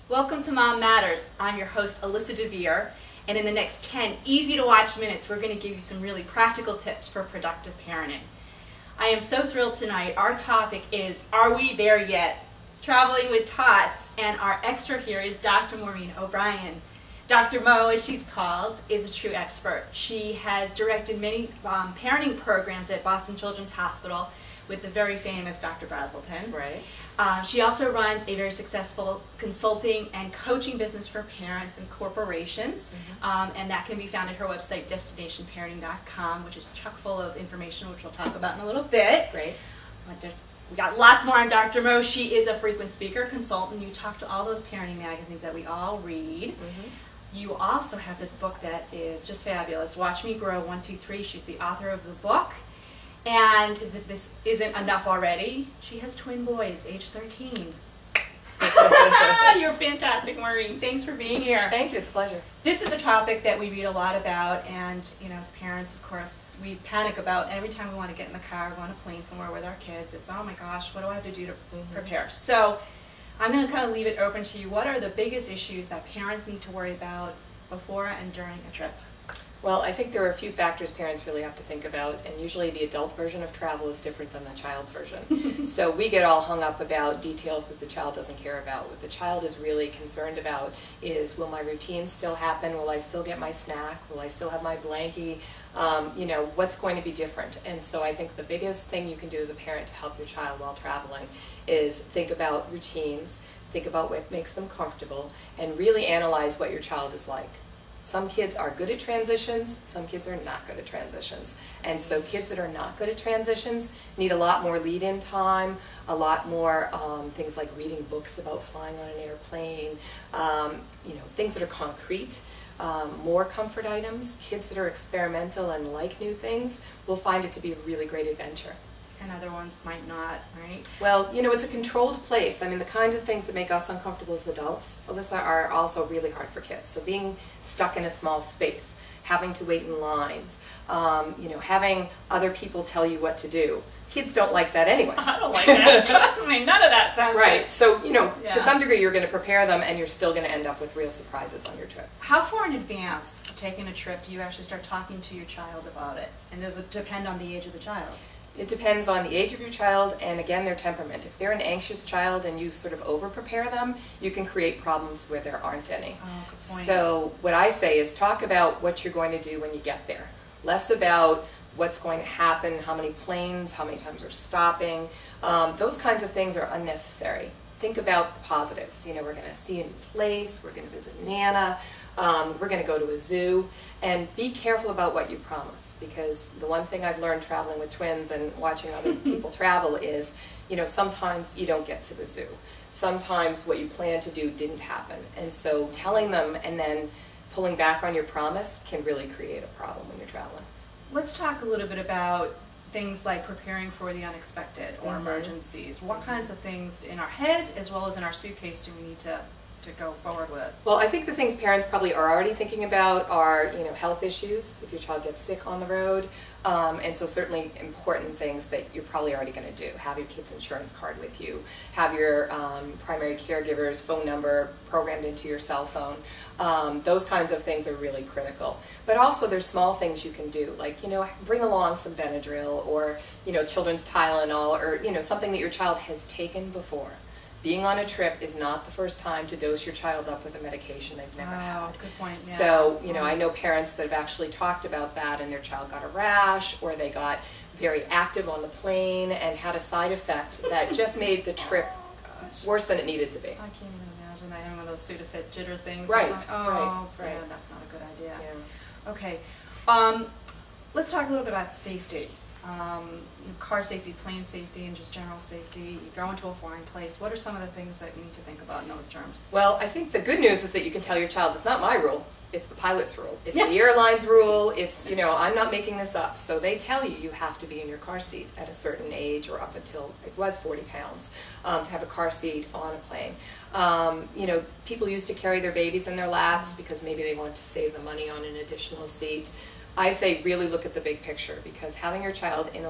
Welcome to Mom Matters. I'm your host, Alyssa Dver, and in the next 10 easy-to-watch minutes, we're going to give you some really practical tips for productive parenting. I am so thrilled tonight. Our topic is, are we there yet? Traveling with Tots, and our expert here is Dr. Maureen O'Brien. Dr. Mo, as she's called, is a true expert. She has directed many parenting programs at Boston Children's Hospital with the very famous Dr. Brazelton. Right. She also runs a very successful consulting and coaching business for parents and corporations, and that can be found at her website, destinationparenting.com, which is chock full of information, which we'll talk about in a little bit. Great. We got lots more on Dr. Mo. She is a frequent speaker, consultant. You talk to all those parenting magazines that we all read. You also have this book that is just fabulous, Watch Me Grow 1, 2, 3. She's the author of the book. And as if this isn't enough already, she has twin boys, age 13. You're fantastic, Maureen. Thanks for being here. Thank you. It's a pleasure. This is a topic that we read a lot about, and as parents, of course, we panic about every time we want to get in the car, go on a plane somewhere with our kids. It's, oh my gosh, what do I have to do to prepare? So I'm going to kind of leave it open to you. What are the biggest issues that parents need to worry about before and during a trip? Well, I think there are a few factors parents really have to think about, and usually the adult version of travel is different than the child's version. So we get all hung up about details that the child doesn't care about. What the child is really concerned about is, will my routine still happen? Will I still get my snack? Will I still have my blankie? What's going to be different? And so I think the biggest thing you can do as a parent to help your child while traveling is think about routines, think about what makes them comfortable, and really analyze what your child is like. Some kids are good at transitions, some kids are not good at transitions. And so kids that are not good at transitions need a lot more lead-in time, a lot more things like reading books about flying on an airplane, things that are concrete, more comfort items. Kids that are experimental and like new things will find it to be a really great adventure. And other ones might not, right? Well, it's a controlled place. I mean, the kind of things that make us uncomfortable as adults, Alyssa, are also really hard for kids. So being stuck in a small space, having to wait in lines, having other people tell you what to do. Kids don't like that anyway. I don't like that. Trust me, none of that sounds right. Good. So, to some degree you're going to prepare them and you're still going to end up with real surprises on your trip. How far in advance of taking a trip do you actually start talking to your child about it? And does it depend on the age of the child? It depends on the age of your child and, again, their temperament. If they're an anxious child and you sort of over-prepare them, you can create problems where there aren't any. Oh, good point. So what I say is talk about what you're going to do when you get there. Less about what's going to happen, how many planes, how many times we're stopping. Those kinds of things are unnecessary. Think about the positives. We're going to see a new place, we're going to visit Nana, we're going to go to a zoo, and be careful about what you promise, because the one thing I've learned traveling with twins and watching other people travel is, sometimes you don't get to the zoo. Sometimes what you planned to do didn't happen, and so telling them and then pulling back on your promise can really create a problem when you're traveling. Let's talk a little bit about things like preparing for the unexpected or emergencies. What kinds of things in our head as well as in our suitcase do we need to go forward with? Well, I think the things parents probably are already thinking about are, health issues, if your child gets sick on the road, and so certainly important things that you're probably already going to do. Have your kid's insurance card with you. Have your primary caregiver's phone number programmed into your cell phone. Those kinds of things are really critical. But also there's small things you can do, like, bring along some Benadryl or, children's Tylenol or, something that your child has taken before. Being on a trip is not the first time to dose your child up with a medication they've never had. Good point. Yeah. So, I know parents that have actually talked about that and their child got a rash or they got very active on the plane and had a side effect that just made the trip worse than it needed to be. I can't even imagine that, having one of those Sudafed jitter things. Right. Or something. Oh, right. Man, that's not a good idea. Yeah. Okay. Let's talk a little bit about safety. Car safety, plane safety, and just general safety. You go into a foreign place. What are some of the things that you need to think about in those terms? Well, I think the good news is that you can tell your child, it's not my rule, it's the pilot's rule. It's the airline's rule. It's, I'm not making this up. So they tell you you have to be in your car seat at a certain age or up until it was 40 pounds to have a car seat on a plane. People used to carry their babies in their laps because maybe they wanted to save the money on an additional seat. I say really look at the big picture, because having your child in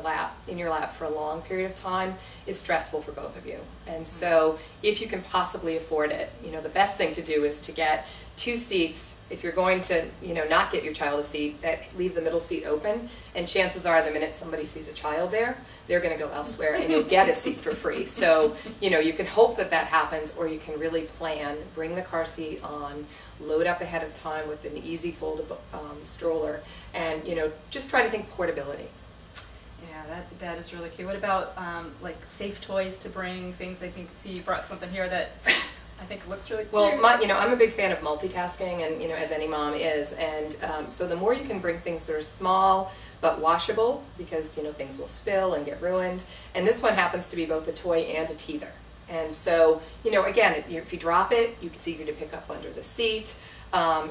your lap for a long period of time is stressful for both of you. And so if you can possibly afford it, the best thing to do is to get 2 seats. If you're going to, not get your child a seat, that leave the middle seat open, and chances are the minute somebody sees a child there, they're going to go elsewhere and you'll get a seat for free. So, you can hope that happens, or you can really plan, bring the car seat on, load up ahead of time with an easy foldable stroller, and, just try to think portability. Yeah, that is really key. What about like safe toys to bring, things I think, see you brought something here that I think looks really cool. Well, I'm a big fan of multitasking, and as any mom is, and so the more you can bring things that are small but washable, because things will spill and get ruined, and this one happens to be both a toy and a teether. And so, again, if you drop it, it's easy to pick up under the seat.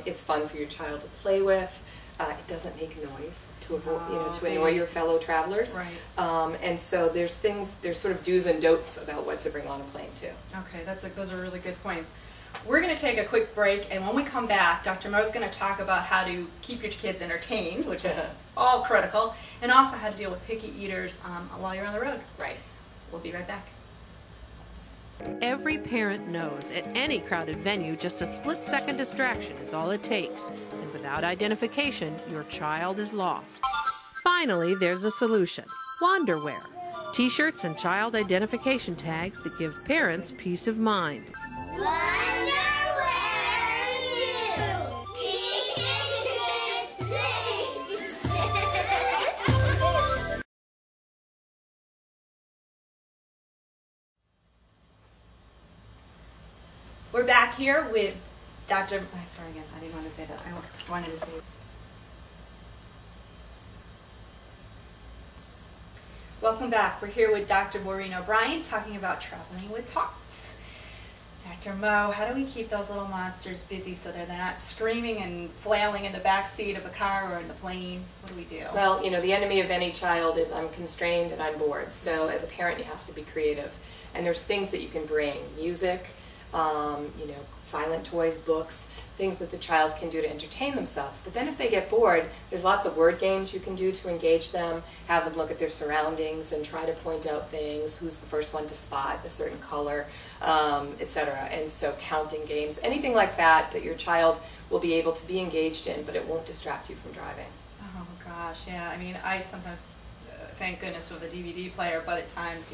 It's fun for your child to play with. It doesn't make noise to avoid, to annoy your fellow travelers. Right. And so there's sort of do's and don'ts about what to bring on a plane too. Okay, those are really good points. We're going to take a quick break, and when we come back, Dr. Mo is going to talk about how to keep your kids entertained, which is all critical, and also how to deal with picky eaters while you're on the road. Right. We'll be right back. Every parent knows at any crowded venue, just a split-second distraction is all it takes. And without identification, your child is lost. Finally, there's a solution. Wanderwear. T-shirts and child identification tags that give parents peace of mind. We're back here with Dr. Sorry again, I didn't want to say that. I just wanted to say. Welcome back. We're here with Dr. Maureen O'Brien talking about traveling with Tots. Dr. Mo, how do we keep those little monsters busy so they're not screaming and flailing in the back seat of a car or in the plane? What do we do? Well, the enemy of any child is I'm constrained and I'm bored. So as a parent, you have to be creative. And there's things that you can bring. Music, silent toys, books, things that the child can do to entertain themselves. But then if they get bored, there's lots of word games you can do to engage them, have them look at their surroundings and try to point out things, who's the first one to spot a certain color, etc. And so counting games, anything like that your child will be able to be engaged in, but it won't distract you from driving. Oh gosh, yeah. I mean, I sometimes thank goodness with a DVD player, but at times,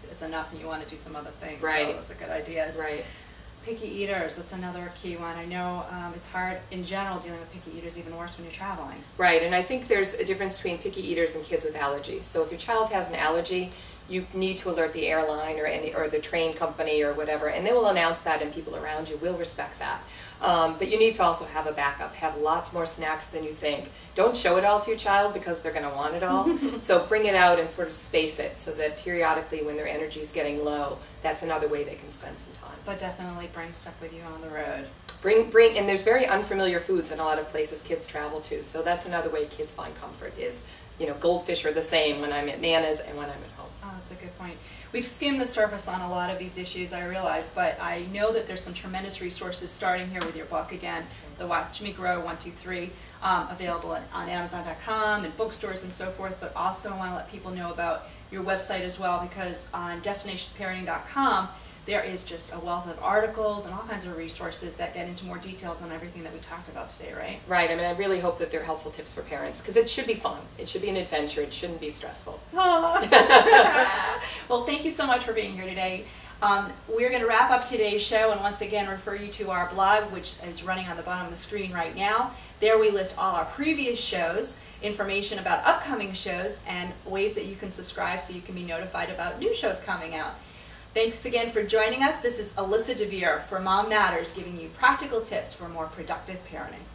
it's enough and you want to do some other things. Right. So those are good ideas. Right. Picky eaters, that's another key one. I know it's hard in general dealing with picky eaters, even worse when you're traveling. Right, and I think there's a difference between picky eaters and kids with allergies. So if your child has an allergy, you need to alert the airline or the train company or whatever, and they will announce that, and people around you will respect that. But you need to also have a backup, have lots more snacks than you think. Don't show it all to your child because they're going to want it all. So bring it out and sort of space it so that periodically when their energy is getting low, that's another way they can spend some time. But definitely bring stuff with you on the road. Bring, and there's very unfamiliar foods in a lot of places kids travel to, so that's another way kids find comfort is, goldfish are the same when I'm at Nana's and when I'm at home. Oh, that's a good point. We've skimmed the surface on a lot of these issues, I realize, but I know that there's some tremendous resources starting here with your book again, the Watch Me Grow 123, available on Amazon.com and bookstores and so forth, but also I want to let people know about your website as well, because on destinationparenting.com there is just a wealth of articles and all kinds of resources that get into more details on everything that we talked about today, right? Right. I mean, I really hope that they're helpful tips for parents, because it should be fun. It should be an adventure. It shouldn't be stressful. Well, thank you so much for being here today. We're going to wrap up today's show and once again refer you to our blog, which is running on the bottom of the screen right now. There we list all our previous shows, information about upcoming shows, and ways that you can subscribe so you can be notified about new shows coming out. Thanks again for joining us. This is Alyssa Dver for Mom Matters, giving you practical tips for more productive parenting.